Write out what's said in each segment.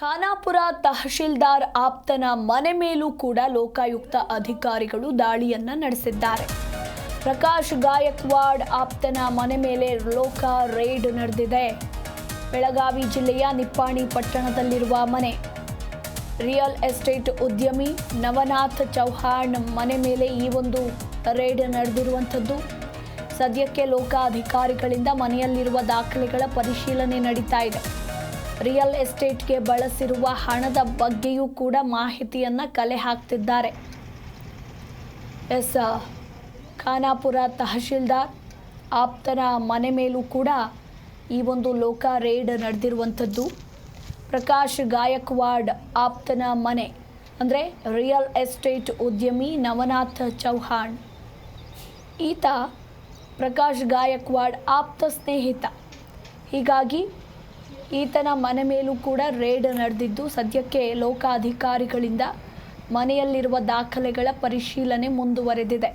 ಖಾನಾಪುರ ತಹಶೀಲ್ದಾರ್ ಆಪ್ತನ ಮನೆ ಮೇಲೂ ಕೂಡ ಲೋಕಾಯುಕ್ತ ಅಧಿಕಾರಿಗಳು ದಾಳಿಯನ್ನ ನಡೆಸಿದ್ದಾರೆ. ಪ್ರಕಾಶ್ ಗಾಯಕ್ವಾಡ್ ಆಪ್ತನ ಮನೆ ಮೇಲೆ ಲೋಕ ರೇಡ್ ನಡೆದಿದೆ. ಬೆಳಗಾವಿ ಜಿಲ್ಲೆಯ ನಿಪ್ಪಾಣಿ ಪಟ್ಟಣದಲ್ಲಿರುವ ಮನೆ. ರಿಯಲ್ ಎಸ್ಟೇಟ್ ಉದ್ಯಮಿ ನವನಾಥ್ ಚೌಹಾಣ್ ಮನೆ ಮೇಲೆ ಈ ಒಂದು ರೇಡ್ ನಡೆದಿರುವಂಥದ್ದು. ಸದ್ಯಕ್ಕೆ ಲೋಕ ಅಧಿಕಾರಿಗಳಿಂದ ಮನೆಯಲ್ಲಿರುವ ದಾಖಲೆಗಳ ಪರಿಶೀಲನೆ ನಡೀತಾ ಇದೆ. ರಿಯಲ್ ಎಸ್ಟೇಟ್ಗೆ ಬಳಸಿರುವ ಹಣದ ಬಗ್ಗೆಯೂ ಕೂಡ ಮಾಹಿತಿಯನ್ನ ಕಲೆ ಹಾಕ್ತಿದ್ದಾರೆ. ಖಾನಾಪುರ ತಹಶೀಲ್ದಾರ್ ಆಪ್ತರ ಮನೆ ಮೇಲೂ ಕೂಡ ಈ ಒಂದು ಲೋಕ ರೇಡ್ ನಡೆದಿರುವಂಥದ್ದು. ಪ್ರಕಾಶ್ ಗಾಯಕ್ವಾಡ್ ಆಪ್ತನ ಮನೆ ಅಂದರೆ ರಿಯಲ್ ಎಸ್ಟೇಟ್ ಉದ್ಯಮಿ ನವನಾಥ್ ಚೌಹಾಣ್. ಈತ ಪ್ರಕಾಶ್ ಗಾಯಕ್ವಾಡ್ ಆಪ್ತ ಸ್ನೇಹಿತ. ಹೀಗಾಗಿ ಈತನ ಮನೆ ಮೇಲೂ ಕೂಡ ರೇಡ್ ನಡೆದಿದ್ದು, ಸದ್ಯಕ್ಕೆ ಲೋಕ ಅಧಿಕಾರಿಗಳಿಂದ ಮನೆಯಲ್ಲಿರುವ ದಾಖಲೆಗಳ ಪರಿಶೀಲನೆ ಮುಂದುವರೆದಿದೆ.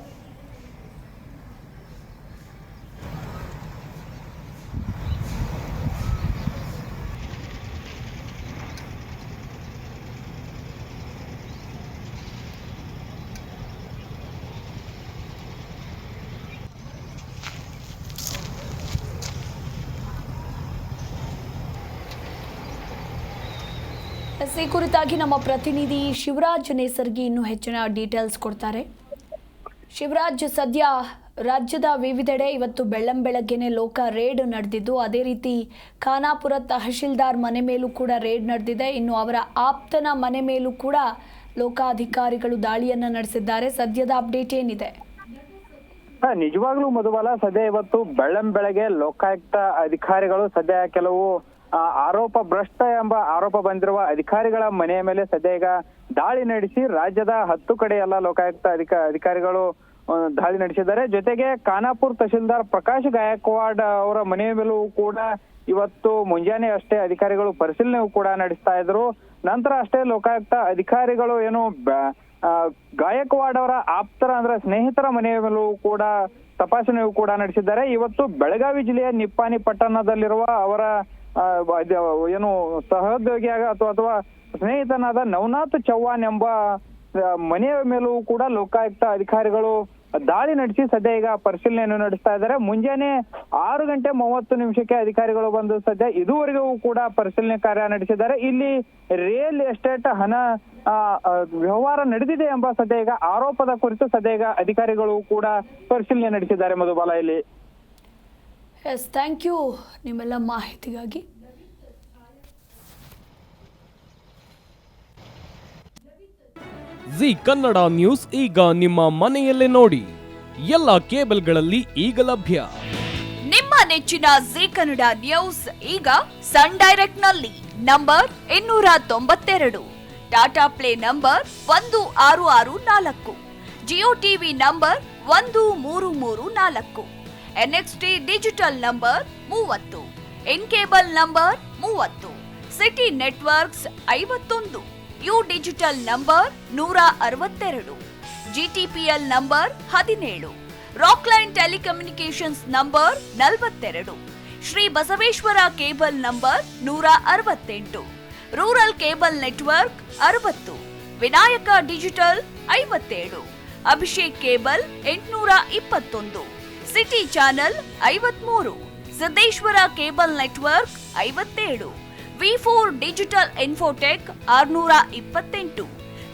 ಈ ಕುರಿತಾಗಿ ನಮ್ಮ ಪ್ರತಿನಿಧಿ ಶಿವರಾಜ್ ನೇಸರ್ಗಿ ಇನ್ನೂ ಹೆಚ್ಚಿನ ಡೀಟೇಲ್ಸ್ ಕೊಡ್ತಾರೆ. ಶಿವರಾಜ್, ಸದ್ಯ ರಾಜ್ಯದ ವಿವಿಧೆಡೆ ಇವತ್ತು ಬೆಳ್ಳಂಬೆಳಗ್ಗೆನೆ ಲೋಕ ರೇಡ್ ನಡೆದಿದ್ದು, ಅದೇ ರೀತಿ ಖಾನಾಪುರ ತಹಶೀಲ್ದಾರ್ ಮನೆ ಮೇಲೂ ಕೂಡ ರೇಡ್ ನಡೆದಿದೆ. ಇನ್ನು ಅವರ ಆಪ್ತನ ಮನೆ ಮೇಲೂ ಕೂಡ ಲೋಕಾಧಿಕಾರಿಗಳು ದಾಳಿಯನ್ನ ನಡೆಸಿದ್ದಾರೆ. ಸದ್ಯದ ಅಪ್ಡೇಟ್ ಏನಿದೆ? ನಿಜವಾಗ್ಲೂ ಮಧುಬಾಲ, ಸದ್ಯ ಇವತ್ತು ಬೆಳ್ಳಂಬೆಳಗ್ಗೆ ಲೋಕಾಯುಕ್ತ ಅಧಿಕಾರಿಗಳು ಸದ್ಯ ಕೆಲವು ಆರೋಪ ಭ್ರಷ್ಟ ಎಂಬ ಆರೋಪ ಬಂದಿರುವ ಅಧಿಕಾರಿಗಳ ಮನೆಯ ಮೇಲೆ ಸದ್ಯ ಈಗ ದಾಳಿ ನಡೆಸಿ ರಾಜ್ಯದ 10 ಕಡೆ ಎಲ್ಲ ಲೋಕಾಯುಕ್ತ ಅಧಿಕಾರಿಗಳು ದಾಳಿ ನಡೆಸಿದ್ದಾರೆ. ಜೊತೆಗೆ ಖಾನಾಪುರ ತಹಶೀಲ್ದಾರ್ ಪ್ರಕಾಶ್ ಗಾಯಕ್ವಾಡ್ ಅವರ ಮನೆಯ ಮೇಲೂ ಕೂಡ ಇವತ್ತು ಮುಂಜಾನೆ ಅಷ್ಟೇ ಅಧಿಕಾರಿಗಳು ಪರಿಶೀಲನೆ ಕೂಡ ನಡೆಸ್ತಾ ಇದ್ರು. ನಂತರ ಅಷ್ಟೇ ಲೋಕಾಯುಕ್ತ ಅಧಿಕಾರಿಗಳು ಏನು ಗಾಯಕ್ವಾಡ್ ಅವರ ಆಪ್ತರ ಅಂದ್ರೆ ಸ್ನೇಹಿತರ ಮನೆಯ ಮೇಲೂ ಕೂಡ ತಪಾಸಣೆಯೂ ಕೂಡ ನಡೆಸಿದ್ದಾರೆ. ಇವತ್ತು ಬೆಳಗಾವಿ ಜಿಲ್ಲೆಯ ನಿಪ್ಪಾಣಿ ಪಟ್ಟಣದಲ್ಲಿರುವ ಅವರ ಏನು ಸಹೋದ್ಯೋಗಿ ಅಥವಾ ಸ್ನೇಹಿತನಾದ ನವನಾಥ್ ಚೌಹಾಣ್ ಎಂಬ ಮನೆಯ ಮೇಲೂ ಕೂಡ ಲೋಕಾಯುಕ್ತ ಅಧಿಕಾರಿಗಳು ದಾಳಿ ನಡೆಸಿ ಸದ್ಯ ಈಗ ಪರಿಶೀಲನೆಯನ್ನು ನಡೆಸ್ತಾ ಇದ್ದಾರೆ. ಮುಂಜಾನೆ 6:30 ಅಧಿಕಾರಿಗಳು ಬಂದು ಸದ್ಯ ಇದುವರೆಗೂ ಕೂಡ ಪರಿಶೀಲನೆ ಕಾರ್ಯ ನಡೆಸಿದ್ದಾರೆ. ಇಲ್ಲಿ ರಿಯಲ್ ಎಸ್ಟೇಟ್ ಹಣ ವ್ಯವಹಾರ ನಡೆದಿದೆ ಎಂಬ ಸದ್ಯ ಈಗ ಆರೋಪದ ಕುರಿತು ಸದ್ಯ ಈಗ ಅಧಿಕಾರಿಗಳು ಕೂಡ ಪರಿಶೀಲನೆ ನಡೆಸಿದ್ದಾರೆ. ಮಧುಬಾಲ, ಇಲ್ಲಿ ಎಸ್, ಥ್ಯಾಂಕ್ ಯು ನಿಮ್ಮೆಲ್ಲ ಮಾಹಿತಿಗಾಗಿ. ಜಿ ಕನ್ನಡ ನ್ಯೂಸ್ ಈಗ ನಿಮ್ಮ ಮನೆಯಲ್ಲೇ ನೋಡಿ. ಎಲ್ಲ ಕೇಬಲ್ಗಳಲ್ಲಿ ಈಗ ಲಭ್ಯ. ನಿಮ್ಮ ನೆಚ್ಚಿನ ಜಿ ಕನ್ನಡ ನ್ಯೂಸ್ ಈಗ ಸನ್ ಡೈರೆಕ್ಟ್ ನಲ್ಲಿ number 292, Tata play number 1664, Jio TV number 1334, NXT digital number 30, in cable number 30, city networks 51, U digital number 162, GTPL number 17, Rockline telecommunications number 42, Shri Basaveshwara cable number 168, rural cable network 60, Vinayaka digital 57, Abhishek cable 821, city channel 53, Siddeshwara cable network 57, V4 digital Infotech 628,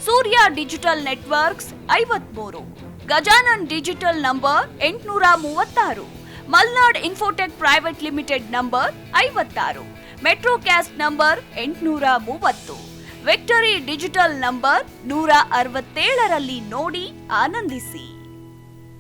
Surya digital networks 53, Gajanan digital number 836, Malnad infotech private limited number 56, metrocast number 830, victory digital number 167ರಲ್ಲಿ ನೋಡಿ ಆನಂದಿಸಿ.